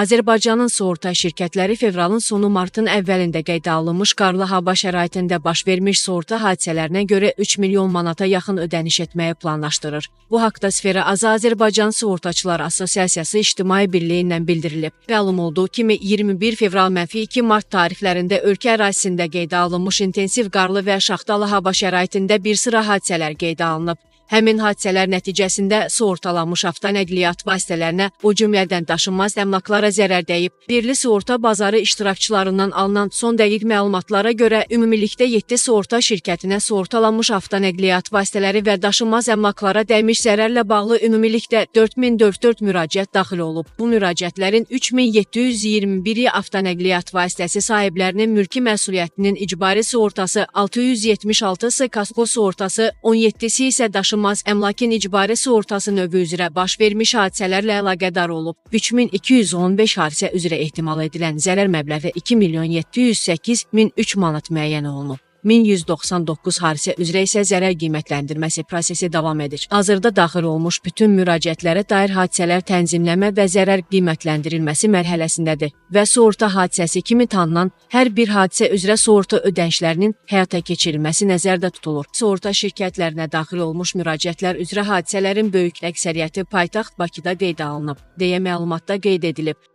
Azərbaycanın sığorta şirkətləri fevralın sonu martın əvvəlində qeydə alınmış qarlı hava şəraitində baş vermiş sığorta hadisələrinə görə 3 milyon manata yaxın ödəniş etməyi planlaşdırır. Bu haqda Sfera Azərbaycan Sığortaçılar Assosiasiyası İctimai Birliyindən bildirilib. Məlum olduğu kimi 21 fevral - 2 mart tarixlərində ölkə ərazisində qeydə alınmış intensiv qarlı və şaxtalı hava şəraitində bir sıra hadisələr qeydə alınıb. Həmin hadisələr nəticəsində sığortalanmış avtonəqliyyat vasitələrinə, o cümlədən daşınmaz əmlaklara zərər dəyib. Birli sığorta bazarı iştirakçılarından alınan son dəqiq məlumatlara görə ümumilikdə 7 sığorta şirkətinə sığortalanmış avtonəqliyyat vasitələri və daşınmaz əmlaklara dəymiş zərərlə bağlı ümumilikdə 4044 müraciət daxil olub. Bu müraciətlərin 3721-i avtonəqliyyat vasitəsi sahiblərinin mülki məsuliyyətinin icbari sığortası, 676-sı kasko sığortası, 17-si isə daşınmaz əmlakın icbari sığortası növü üzrə baş vermiş hadisələrlə əlaqədar olub. 3215 hadisə üzrə ehtimal edilən zərər məbləği 2.708.003 manat müəyyən olunub. 1199 hadisə üzrə isə zərər qiymətləndirməsi prosesi davam edir. Hazırda daxil olmuş bütün müraciətlərə dair hadisələr tənzimləmə və zərər qiymətləndirilməsi mərhələsindədir və sığorta hadisəsi kimi tanınan hər bir hadisə üzrə sığorta ödənişlərinin həyata keçirilməsi nəzərdə tutulur. Sığorta şirkətlərinə daxil olmuş müraciətlər üzrə hadisələrin böyük əksəriyyəti paytaxt Bakıda qeydə alınıb, deyə məlumatda qeyd edilib.